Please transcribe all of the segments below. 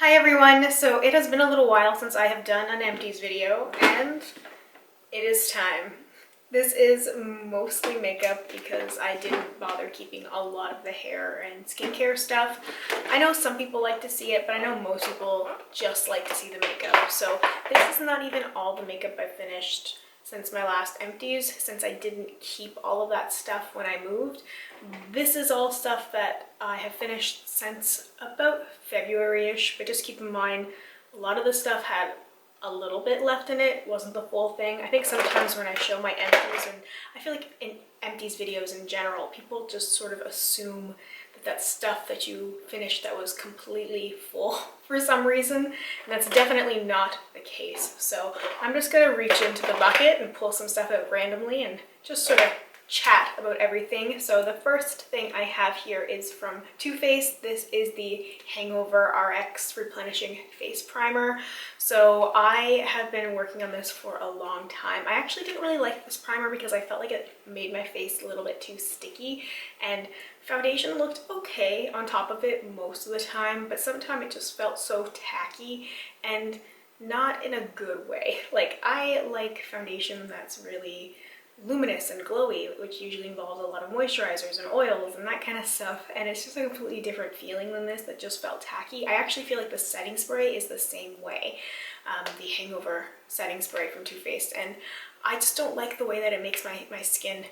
Hi everyone, so it has been a little while since I have done an Empties video and it is time. This is mostly makeup because I didn't bother keeping a lot of the hair and skincare stuff. I know some people like to see it, but I know most people just like to see the makeup. So this is not even all the makeup I've finished since my last Empties, since I didn't keep all of that stuff when I moved. This is all stuff that I have finished since about February-ish, but just keep in mind a lot of the stuff had a little bit left in it, wasn't the full thing. I think sometimes when I show my Empties, and I feel like in Empties videos in general, people just sort of assume that that's stuff that you finished that was completely full for some reason, and that's definitely not the case. So I'm just gonna reach into the bucket and pull some stuff out randomly and just sort of chat about everything. So the first thing I have here is from Too Faced. This is the Hangover RX Replenishing Face Primer. So I have been working on this for a long time. I actually didn't really like this primer because I felt like it made my face a little bit too sticky, and foundation looked okay on top of it most of the time, but sometimes it just felt so tacky and not in a good way. Like, I like foundation that's really luminous and glowy, which usually involves a lot of moisturizers and oils and that kind of stuff, and it's just a completely different feeling than this that just felt tacky. I actually feel like the setting spray is the same way, the Hangover setting spray from Too Faced, and I just don't like the way that it makes my skin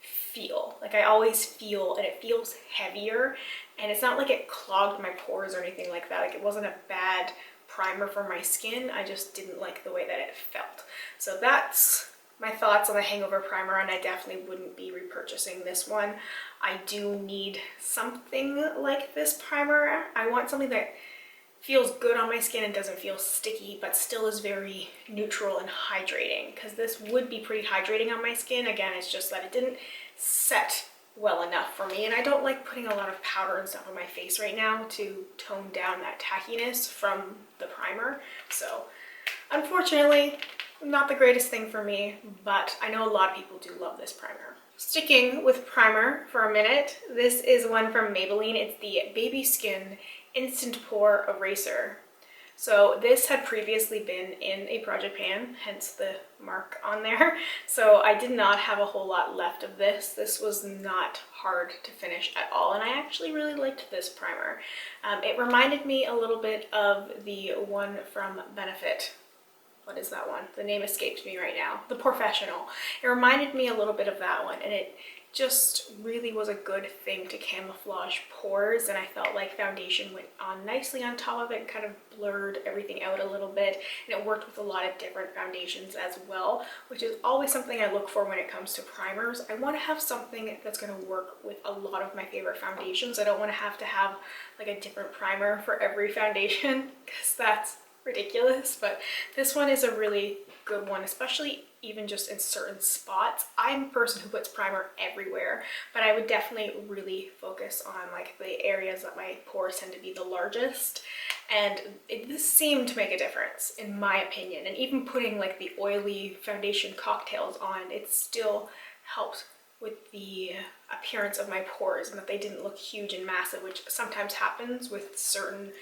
feel. Like, I always feel, and it feels heavier, and it's not like it clogged my pores or anything like that. Like, it wasn't a bad primer for my skin, I just didn't like the way that it felt. So that's my thoughts on the Hangover primer, and I definitely wouldn't be repurchasing this one. I do need something like this primer. I want something that feels good on my skin and doesn't feel sticky, but still is very neutral and hydrating, because this would be pretty hydrating on my skin. Again, it's just that it didn't set well enough for me, and I don't like putting a lot of powder and stuff on my face right now to tone down that tackiness from the primer. So unfortunately, not the greatest thing for me, but I know a lot of people do love this primer. Sticking with primer for a minute, this is one from Maybelline. It's the Baby Skin Instant Pore Eraser. So this had previously been in a project pan, hence the mark on there. So I did not have a whole lot left of this. This was not hard to finish at all, and I actually really liked this primer. It reminded me a little bit of the one from Benefit. What is that one? The name escapes me right now. The Professional. It reminded me a little bit of that one, and it just really was a good thing to camouflage pores, and I felt like foundation went on nicely on top of it and kind of blurred everything out a little bit, and it worked with a lot of different foundations as well, which is always something I look for when it comes to primers. I want to have something that's going to work with a lot of my favorite foundations. I don't want to have like a different primer for every foundation, because that's ridiculous, but this one is a really good one, especially even just in certain spots. I'm a person who puts primer everywhere, but I would definitely really focus on like the areas that my pores tend to be the largest, and this seemed to make a difference in my opinion. And even putting like the oily foundation cocktails on, it still helped with the appearance of my pores and that they didn't look huge and massive, which sometimes happens with certain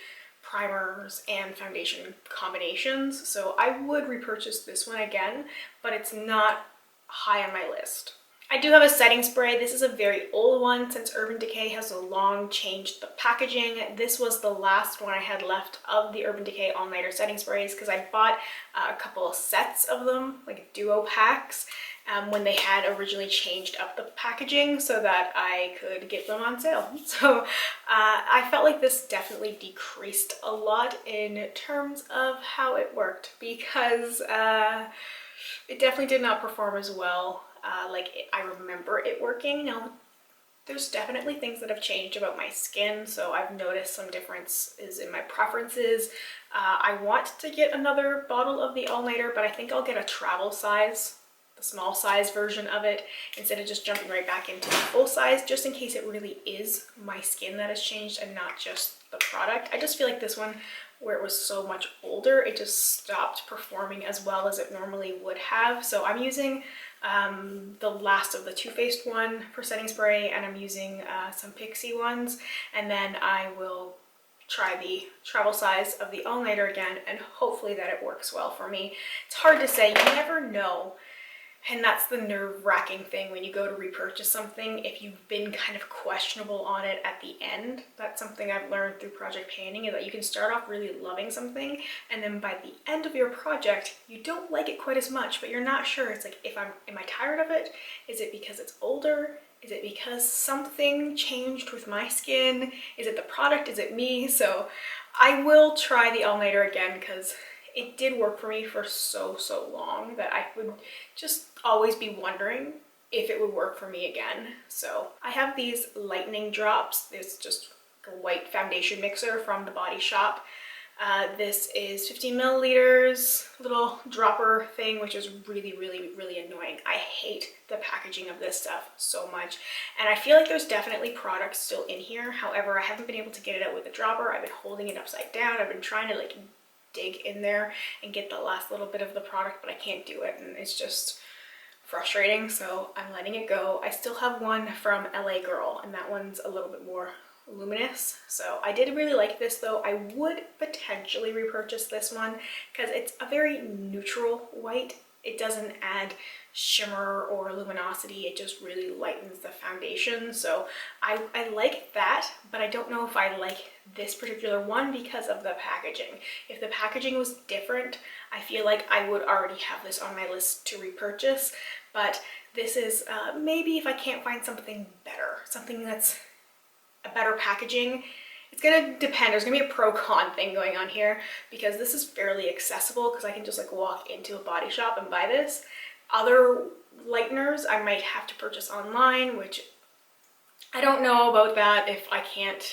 primers and foundation combinations. So I would repurchase this one again, but it's not high on my list. I do have a setting spray. This is a very old one since Urban Decay has long changed the packaging. This was the last one I had left of the Urban Decay All Nighter setting sprays, because I bought a couple of sets of them, like duo packs, when they had originally changed up the packaging so that I could get them on sale. So I felt like this definitely decreased a lot in terms of how it worked, because it definitely did not perform as well I remember it working. Now, there's definitely things that have changed about my skin, so I've noticed some differences in my preferences. I want to get another bottle of the All Nighter, but I think I'll get a travel size, the small size version of it, instead of just jumping right back into the full size, just in case it really is my skin that has changed and not just the product. I just feel like this one, where it was so much older, it just stopped performing as well as it normally would have. So I'm using the last of the Too Faced one for setting spray, and I'm using some Pixie ones, and then I will try the travel size of the Eyeliner again, and hopefully that it works well for me. It's hard to say, you never know. And that's the nerve-wracking thing when you go to repurchase something, if you've been kind of questionable on it at the end. That's something I've learned through project painting, is that you can start off really loving something, and then by the end of your project, you don't like it quite as much, but you're not sure. It's like, am I tired of it? Is it because it's older? Is it because something changed with my skin? Is it the product? Is it me? So I will try the Eyeliner again, because it did work for me for so long that I would just always be wondering if it would work for me again. So I have these lightening drops. It's just a white foundation mixer from the Body Shop. This is 15 milliliters, little dropper thing, which is really annoying. I hate the packaging of this stuff so much. And I feel like there's definitely products still in here. However, I haven't been able to get it out with the dropper. I've been holding it upside down. I've been trying to like dig in there and get the last little bit of the product, but I can't do it, and it's just frustrating, so I'm letting it go. I still have one from LA Girl, and that one's a little bit more luminous. So I did really like this though. I would potentially repurchase this one because it's a very neutral white. It doesn't add shimmer or luminosity, it just really lightens the foundation. So I like that, but I don't know if I like this particular one because of the packaging. If the packaging was different, I feel like I would already have this on my list to repurchase. But this is maybe if I can't find something better, something that's a better packaging. It's gonna depend. There's gonna be a pro-con thing going on here, because this is fairly accessible because I can just like walk into a Body Shop and buy this. Other lighteners I might have to purchase online, which I don't know about that if I can't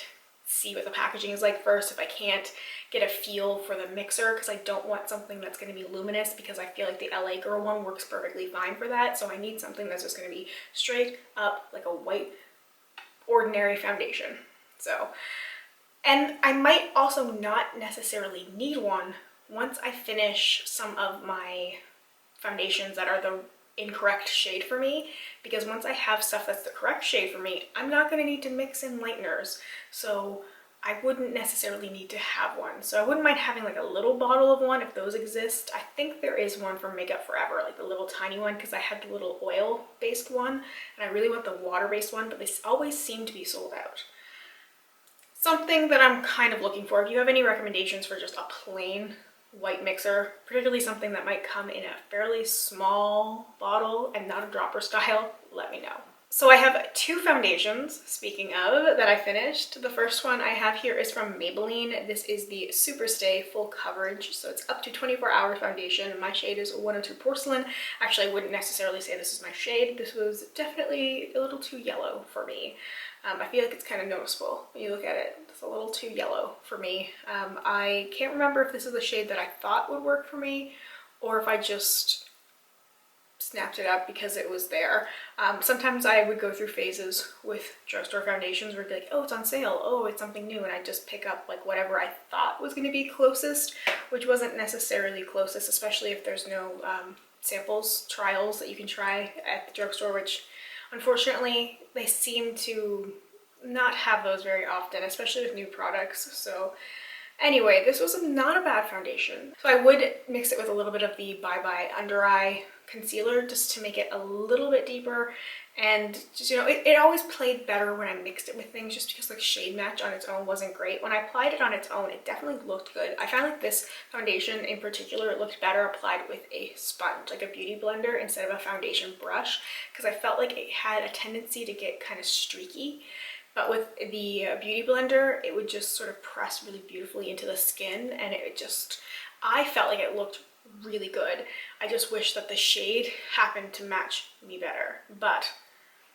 see what the packaging is like first, if I can't get a feel for the mixer, because I don't want something that's going to be luminous, because I feel like the LA Girl one works perfectly fine for that. So I need something that's just going to be straight up like a white ordinary foundation. So, and I might also not necessarily need one once I finish some of my foundations that are the incorrect shade for me, because once I have stuff that's the correct shade for me, I'm not going to need to mix in lighteners, so I wouldn't necessarily need to have one. So I wouldn't mind having like a little bottle of one if those exist. I think there is one from Makeup Forever, like the little tiny one, because I had the little oil-based one, and I really want the water-based one, but they always seem to be sold out. Something that I'm kind of looking for, if you have any recommendations for just a plain white mixer, particularly something that might come in a fairly small bottle and not a dropper style, let me know. So I have two foundations, speaking of, that I finished. The first one I have here is from Maybelline. This is the Super Stay Full Coverage, so it's up to 24-hour foundation. My shade is 102 Porcelain. Actually, I wouldn't necessarily say this is my shade. This was definitely a little too yellow for me. I feel like it's kind of noticeable when you look at it. It's a little too yellow for me. I can't remember if this is the shade that I thought would work for me, or if I just snapped it up because it was there. Sometimes I would go through phases with drugstore foundations where it'd be like, oh, it's on sale, oh, it's something new, and I'd just pick up like whatever I thought was going to be closest, which wasn't necessarily closest, especially if there's no samples, trials that you can try at the drugstore, which unfortunately they seem to not have those very often, especially with new products. So anyway, this was not a bad foundation. So I would mix it with a little bit of the Bye Bye Under Eye concealer just to make it a little bit deeper, and just, you know, it always played better when I mixed it with things, just because like shade match on its own wasn't great. When I applied it on its own, it definitely looked good. I found like this foundation in particular, it looked better applied with a sponge, like a beauty blender, instead of a foundation brush, because I felt like it had a tendency to get kind of streaky. But with the beauty blender, it would just sort of press really beautifully into the skin, and it just, I felt like it looked really good. I just wish that the shade happened to match me better. But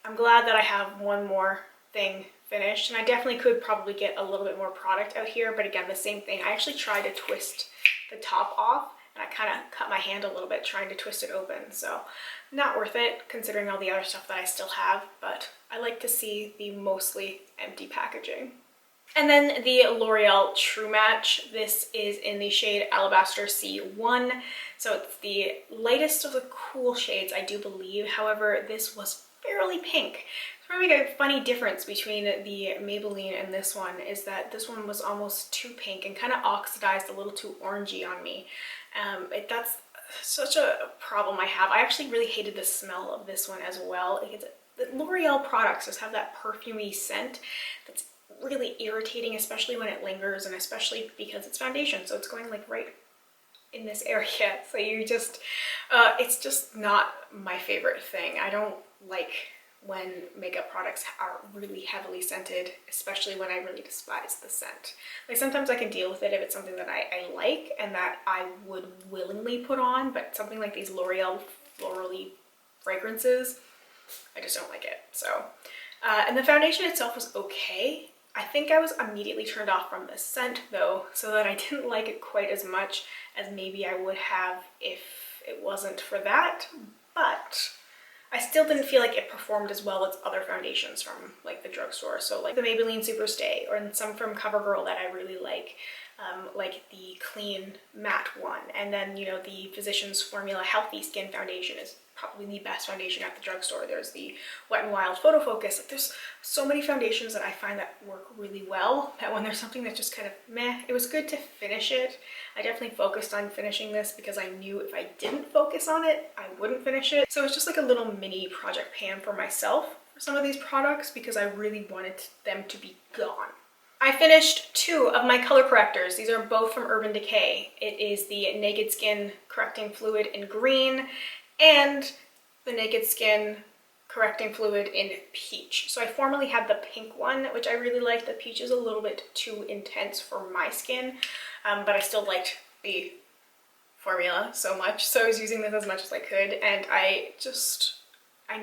I'm glad that I have one more thing finished, and I definitely could probably get a little bit more product out here. But again, the same thing. I actually tried to twist the top off, and I kind of cut my hand a little bit trying to twist it open. So not worth it considering all the other stuff that I still have, but I like to see the mostly empty packaging. And then the L'Oreal True Match. This is in the shade Alabaster C1. So it's the lightest of the cool shades, I do believe. However, this was fairly pink. Probably a funny difference between the Maybelline and this one is that this one was almost too pink and kind of oxidized a little too orangey on me. That's such a problem I have. I actually really hated the smell of this one as well. The L'Oreal products just have that perfumey scent that's really irritating, especially when it lingers, and especially because it's foundation, so it's going like right in this area. So you just, it's just not my favorite thing. I don't like when makeup products are really heavily scented, especially when I really despise the scent. Like sometimes I can deal with it if it's something that I like and that I would willingly put on, but something like these L'Oreal florally fragrances, I just don't like it. So, and the foundation itself was okay. I think I was immediately turned off from the scent though, so that I didn't like it quite as much as maybe I would have if it wasn't for that, but I still didn't feel like it performed as well as other foundations from like the drugstore. So like the Maybelline Superstay, or some from CoverGirl that I really like the clean matte one. And then, you know, the Physicians Formula Healthy Skin Foundation is probably the best foundation at the drugstore. There's the Wet n Wild Photo Focus. Like, there's so many foundations that I find that work really well, that when there's something that's just kind of meh, it was good to finish it. I definitely focused on finishing this because I knew if I didn't focus on it, I wouldn't finish it. So it's just like a little mini project pan for myself for some of these products because I really wanted them to be gone. I finished 2 of my color correctors. These are both from Urban Decay. It is the Naked Skin Correcting Fluid in green and the Naked Skin Correcting Fluid in peach. So I formerly had the pink one, which I really liked. The peach is a little bit too intense for my skin, but I still liked the formula so much. So I was using this as much as I could, and I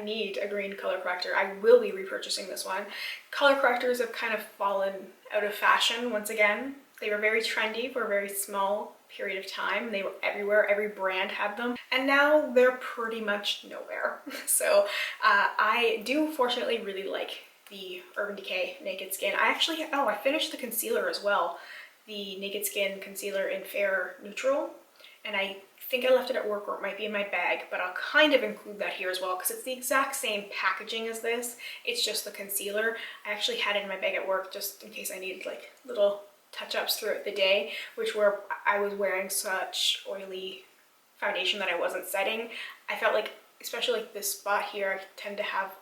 need a green color corrector. I will be repurchasing this one. Color correctors have kind of fallen out of fashion once again. They were very trendy for a very small period of time. They were everywhere, every brand had them, and now they're pretty much nowhere. So I do fortunately really like the Urban Decay Naked Skin. I finished the concealer as well. The Naked Skin Concealer in Fair Neutral, and I think I left it at work, or it might be in my bag, but I'll kind of include that here as well because it's the exact same packaging as this. It's just the concealer. I actually had it in my bag at work just in case I needed like little touch-ups throughout the day, which were, I was wearing such oily foundation that I wasn't setting. I felt like, especially like this spot here, I tend to have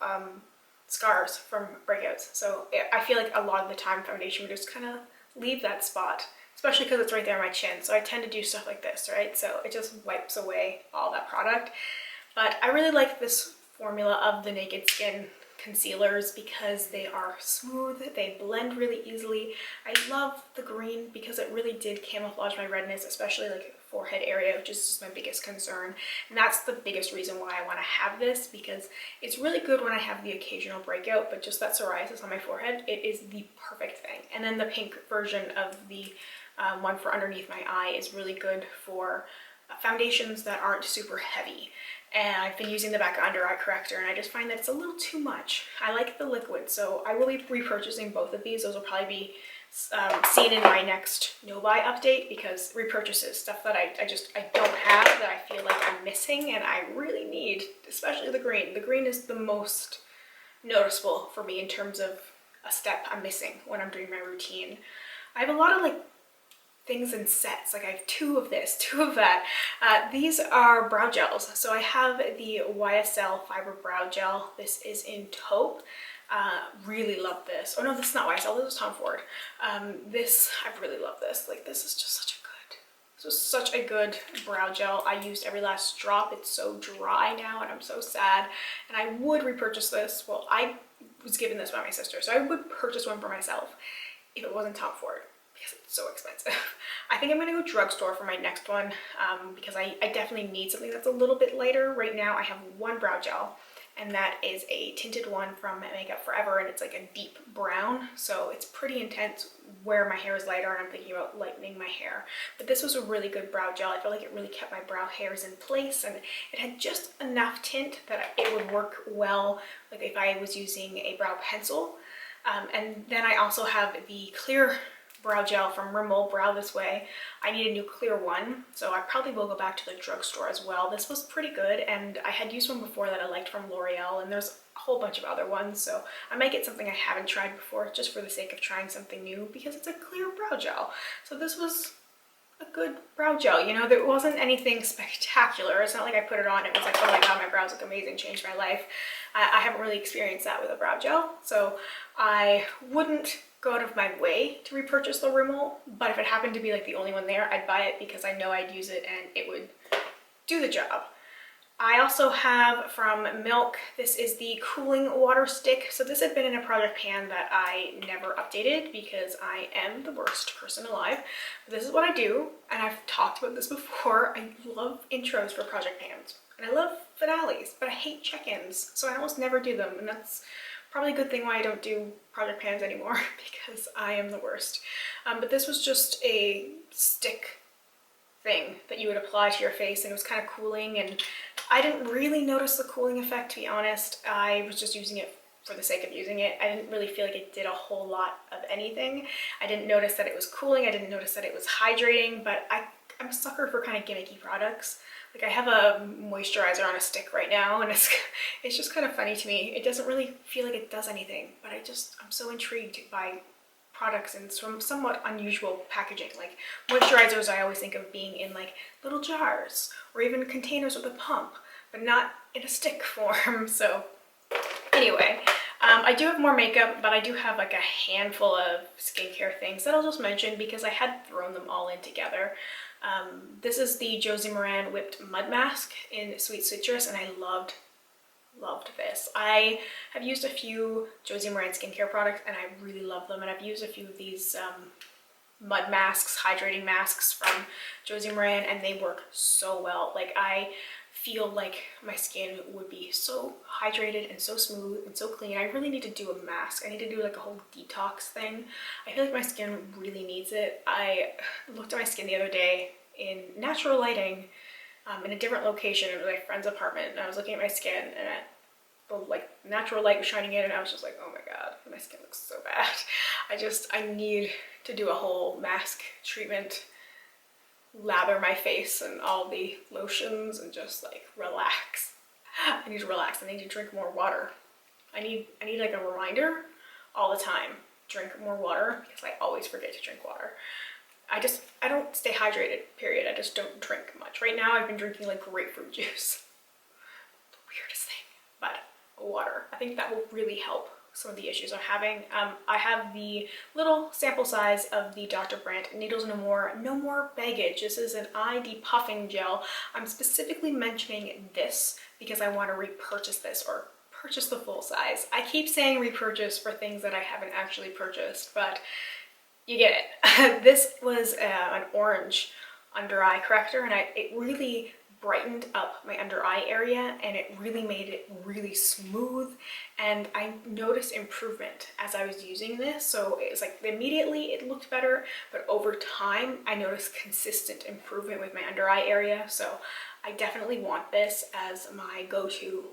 scars from breakouts. So I feel like a lot of the time foundation would just kind of leave that spot, especially because it's right there on my chin. So I tend to do stuff like this, right? So it just wipes away all that product. But I really like this formula of the Naked Skin concealers because they are smooth, they blend really easily. I love the green because it really did camouflage my redness, especially like forehead area, which is just my biggest concern. And that's the biggest reason why I want to have this, because it's really good when I have the occasional breakout, but just that psoriasis on my forehead, it is the perfect thing. And then the pink version of the one for underneath my eye is really good for foundations that aren't super heavy. And I've been using the Back Under Eye Corrector, and I just find that it's a little too much. I like the liquid, so I will be repurchasing both of these. Those will probably be seen in my next no-buy update, because repurchases, stuff that I don't have that I feel like I'm missing and I really need, especially the green. The green is the most noticeable for me in terms of a step I'm missing when I'm doing my routine. I have a lot of like things in sets, like I have 2 of this, 2 of that. These are brow gels. So I have the YSL Fiber Brow Gel. This is in taupe. Really love this. Oh no, this is not YSL, this is Tom Ford. I really love this. Like, this is just such a good brow gel. I used every last drop. It's so dry now and I'm so sad. And I would repurchase this. Well, I was given this by my sister, so I would purchase one for myself if it wasn't Tom Ford, because it's so expensive. I think I'm gonna go drugstore for my next one, because I definitely need something that's a little bit lighter. Right now I have one brow gel, and that is a tinted one from Makeup Forever, and it's like a deep brown, so it's pretty intense where my hair is lighter and I'm thinking about lightening my hair. But this was a really good brow gel. I felt like it really kept my brow hairs in place, and it had just enough tint that it would work well like if I was using a brow pencil. And then I also have the clear brow gel from Rimmel Brow This Way. I need a new clear one, so I probably will go back to the drugstore as well. This was pretty good, and I had used one before that I liked from L'Oreal, and there's a whole bunch of other ones, so I might get something I haven't tried before just for the sake of trying something new because it's a clear brow gel. So this was a good brow gel, you know, there wasn't anything spectacular. It's not like I put it on, it was like, oh my god, my brows look amazing, changed my life. I haven't really experienced that with a brow gel, so I wouldn't go out of my way to repurchase the Rimmel, but if it happened to be like the only one there, I'd buy it because I know I'd use it and it would do the job. I also have from Milk, this is the cooling water stick. So this had been in a project pan that I never updated because I am the worst person alive. But this is what I do, and I've talked about this before. I love intros for project pans, and I love finales, but I hate check-ins, so I almost never do them, and that's probably a good thing why I don't do project pans anymore because I am the worst. But this was just a stick thing that you would apply to your face, and it was kind of cooling, and I didn't really notice the cooling effect, to be honest. I was just using it for the sake of using it. I didn't really feel like it did a whole lot of anything. I didn't notice that it was cooling. I didn't notice that it was hydrating, but I'm a sucker for kind of gimmicky products. Like I have a moisturizer on a stick right now, and it's just kind of funny to me. It doesn't really feel like it does anything, but I'm so intrigued by products in some somewhat unusual packaging. Like moisturizers, I always think of being in like little jars or even containers with a pump, but not in a stick form. So anyway, I do have more makeup, but I do have like a handful of skincare things that I'll just mention because I had thrown them all in together. This is the Josie Maran Whipped Mud Mask in Sweet Citrus, and I loved this. I have used a few Josie Maran skincare products and I really love them, and I've used a few of these mud masks, hydrating masks from Josie Maran, and they work so well. Like I feel like my skin would be so hydrated and so smooth and so clean. I really need to do a mask. I need to do like a whole detox thing. I feel like my skin really needs it. I looked at my skin the other day in natural lighting in a different location in my friend's apartment, and I was looking at my skin, and the like natural light was shining in, and I was just like, oh my god, my skin looks so bad. I need to do a whole mask treatment, lather my face and all the lotions, and just like relax. I need to relax. I need to drink more water. I need like a reminder all the time. Drink more water because I always forget to drink water. I don't stay hydrated, period. I just don't drink much. Right now I've been drinking like grapefruit juice. The weirdest thing, but water. I think that will really help some of the issues I'm having. I have the little sample size of the Dr. Brandt Needles No More Baggage. This is an eye depuffing gel. I'm specifically mentioning this because I want to repurchase this or purchase the full size. I keep saying repurchase for things that I haven't actually purchased, but you get it. This was an orange under eye corrector, and it really brightened up my under eye area, and it really made it really smooth, and I noticed improvement as I was using this. So it was like immediately it looked better, but over time I noticed consistent improvement with my under eye area. So I definitely want this as my go-to,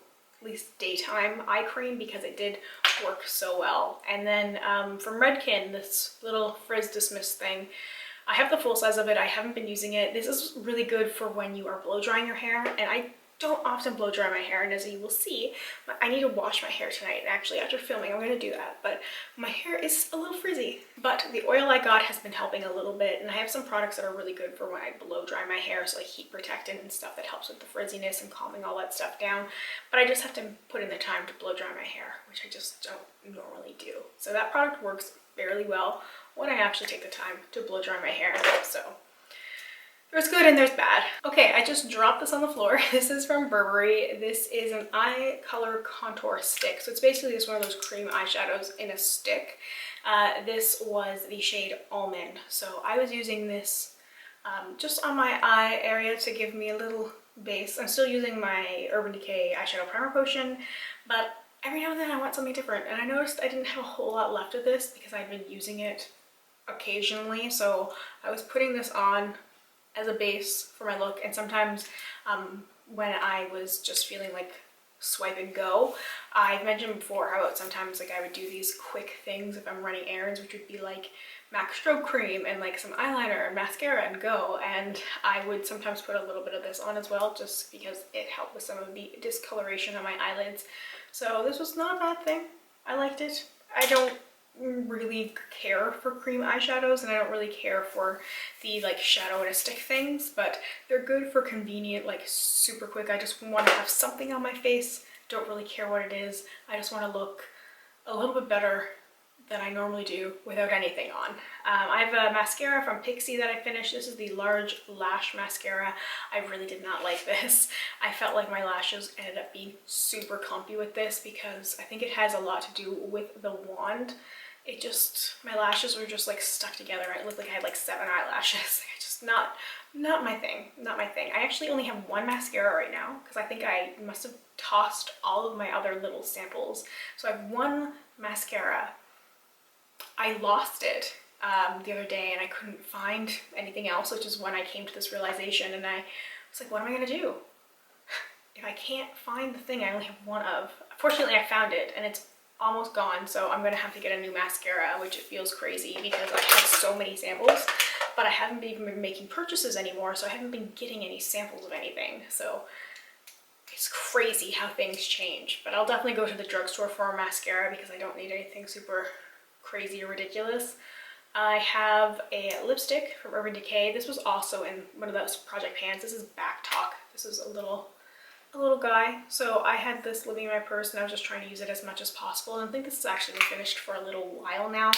at least daytime eye cream, because it did work so well. And then from Redken, this little frizz dismiss thing, I have the full size of it. I haven't been using it. This is really good for when you are blow drying your hair, and I don't often blow dry my hair, and as you will see, I need to wash my hair tonight, and actually after filming I'm going to do that, but my hair is a little frizzy. But the oil I got has been helping a little bit, and I have some products that are really good for when I blow dry my hair, so like heat protectant and stuff that helps with the frizziness and calming all that stuff down, but I just have to put in the time to blow dry my hair, which I just don't normally do. So that product works fairly well when I actually take the time to blow dry my hair. So there's good and there's bad. Okay, I just dropped this on the floor. This is from Burberry. This is an eye color contour stick. So it's basically just one of those cream eyeshadows in a stick. This was the shade Almond. So I was using this just on my eye area to give me a little base. I'm still using my Urban Decay eyeshadow primer potion, but every now and then I want something different. And I noticed I didn't have a whole lot left of this because I'd been using it occasionally. So I was putting this on as a base for my look, and sometimes when I was just feeling like swipe and go. I've mentioned before how about sometimes like I would do these quick things if I'm running errands, which would be like MAC stroke cream and like some eyeliner and mascara and go. And I would sometimes put a little bit of this on as well, just because it helped with some of the discoloration on my eyelids. So this was not a bad thing. I liked it. I don't really care for cream eyeshadows, and I don't really care for the like shadow in a stick things, but they're good for convenient, like super quick. I just want to have something on my face. Don't really care what it is. I just want to look a little bit better than I normally do without anything on. I have a mascara from Pixi that I finished. This is the Large Lash Mascara. I really did not like this. I felt like my lashes ended up being super clumpy with this because I think it has a lot to do with the wand. It just, my lashes were just like stuck together. It looked like I had like 7 eyelashes. Just not my thing, not my thing. I actually only have one mascara right now because I think I must have tossed all of my other little samples. So I have one mascara. I lost it the other day and I couldn't find anything else, which is when I came to this realization, and I was like, what am I gonna do? If I can't find the thing I only have one of. Fortunately, I found it and it's almost gone, so I'm gonna have to get a new mascara, which it feels crazy because I have so many samples, but I haven't even been making purchases anymore, so I haven't been getting any samples of anything. So it's crazy how things change, but I'll definitely go to the drugstore for a mascara because I don't need anything super crazy or ridiculous. I have a lipstick from Urban Decay. This was also in one of those project pans. This is Back Talk. This is a little guy. So I had this living in my purse and I was just trying to use it as much as possible. And I think this has actually been finished for a little while now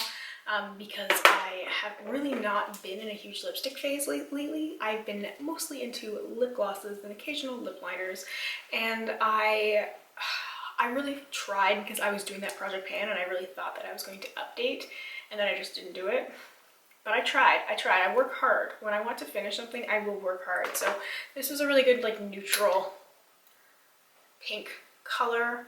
because I have really not been in a huge lipstick phase lately. I've been mostly into lip glosses and occasional lip liners, and I really tried because I was doing that project pan and I really thought that I was going to update, and then I just didn't do it. But I tried. I work hard. When I want to finish something, I will work hard. So this was a really good like neutral pink color.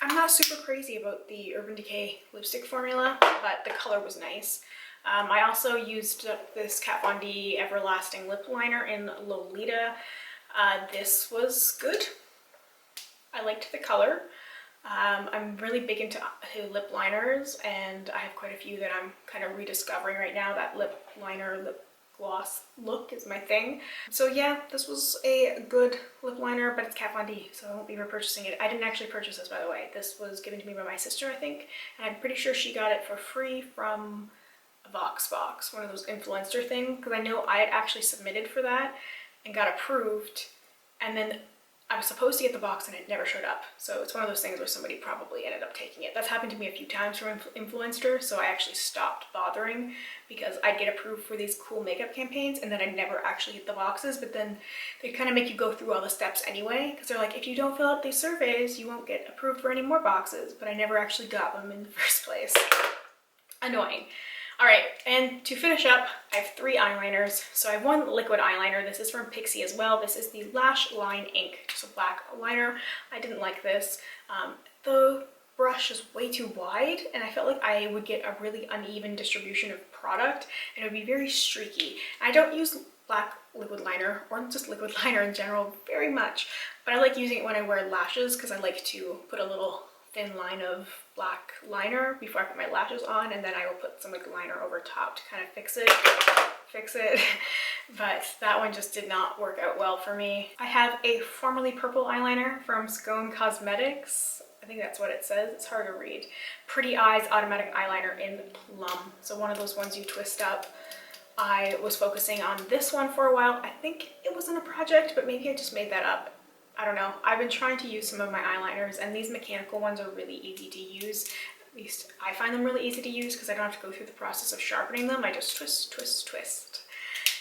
I'm not super crazy about the Urban Decay lipstick formula, but the color was nice. I also used this Kat Von D Everlasting lip liner in Lolita. This was good. I liked the color. I'm really big into lip liners, and I have quite a few that I'm kind of rediscovering right now. That lip liner, lip gloss look is my thing. So yeah, this was a good lip liner, but it's Kat Von D, so I won't be repurchasing it. I didn't actually purchase this, by the way. This was given to me by my sister, I think, and I'm pretty sure she got it for free from a Voxbox, one of those influencer things, because I know I had actually submitted for that and got approved, and then I was supposed to get the box and it never showed up. So it's one of those things where somebody probably ended up taking it. That's happened to me a few times from influencers, so I actually stopped bothering because I'd get approved for these cool makeup campaigns and then I'd never actually get the boxes, but then they kind of make you go through all the steps anyway, because they're like, if you don't fill out these surveys, you won't get approved for any more boxes, but I never actually got them in the first place. Annoying. All right, and to finish up, I have 3 eyeliners. So I have one liquid eyeliner. This is from Pixi as well. This is the Lash Line Ink, just a black liner. I didn't like this. The brush is way too wide, and I felt like I would get a really uneven distribution of product, and it would be very streaky. I don't use black liquid liner, or just liquid liner in general, very much, but I like using it when I wear lashes because I like to put a little thin line of black liner before I put my lashes on, and then I will put some like liner over top to kind of fix it. But that one just did not work out well for me. I have a Formerly Purple eyeliner from Scone Cosmetics. I think that's what it says. It's hard to read. Pretty Eyes Automatic Eyeliner in Plum. So one of those ones you twist up. I was focusing on this one for a while. I think it was in a project, but maybe I just made that up. I don't know. I've been trying to use some of my eyeliners, and these mechanical ones are really easy to use. At least I find them really easy to use because I don't have to go through the process of sharpening them. I just twist, twist, twist.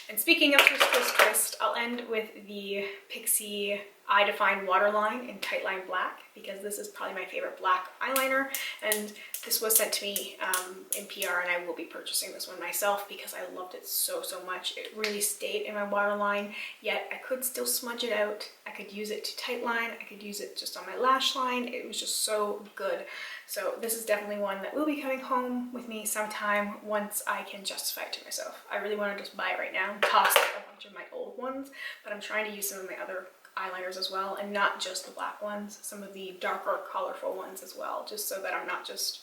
And speaking of twist, twist, twist, I'll end with the Pixi Eye Define Waterline in Tightline Black, because this is probably my favorite black eyeliner, and this was sent to me in PR, and I will be purchasing this one myself because I loved it so much. It really stayed in my waterline, yet I could still smudge it out. I could use it to tightline, I could use it just on my lash line. It was just so good. So this is definitely one that will be coming home with me sometime once I can justify it to myself. I really want to just buy it right now and toss a bunch of my old ones, but I'm trying to use some of my other eyeliners as well, and not just the black ones, some of the darker, colorful ones as well, just so that I'm not just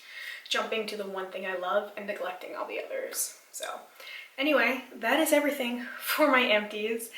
jumping to the one thing I love and neglecting all the others. So anyway, that is everything for my empties.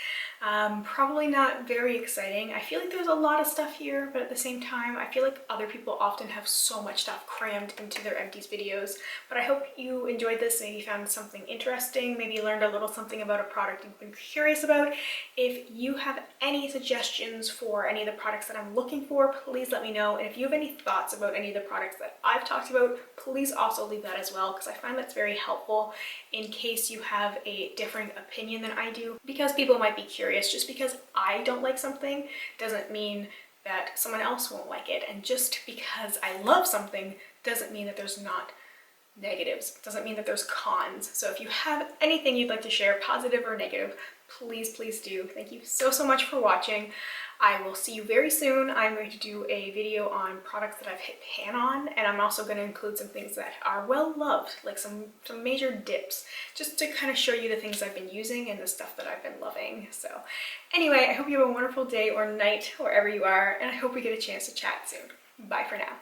Probably not very exciting. I feel like there's a lot of stuff here, but at the same time, I feel like other people often have so much stuff crammed into their empties videos. But I hope you enjoyed this, maybe found something interesting, maybe learned a little something about a product you've been curious about. If you have any suggestions for any of the products that I'm looking for, please let me know. And if you have any thoughts about any of the products that I've talked about, please also leave that as well, because I find that's very helpful in case you have a different opinion than I do, because people might be curious. Just because I don't like something doesn't mean that someone else won't like it, and just because I love something doesn't mean that there's not negatives, doesn't mean that there's cons. So if you have anything you'd like to share, positive or negative, please do. Thank you so much for watching. I will see you very soon. I'm going to do a video on products that I've hit pan on, and I'm also going to include some things that are well loved, like some major dips, just to kind of show you the things I've been using and the stuff that I've been loving. So anyway, I hope you have a wonderful day or night wherever you are, and I hope we get a chance to chat soon. Bye for now.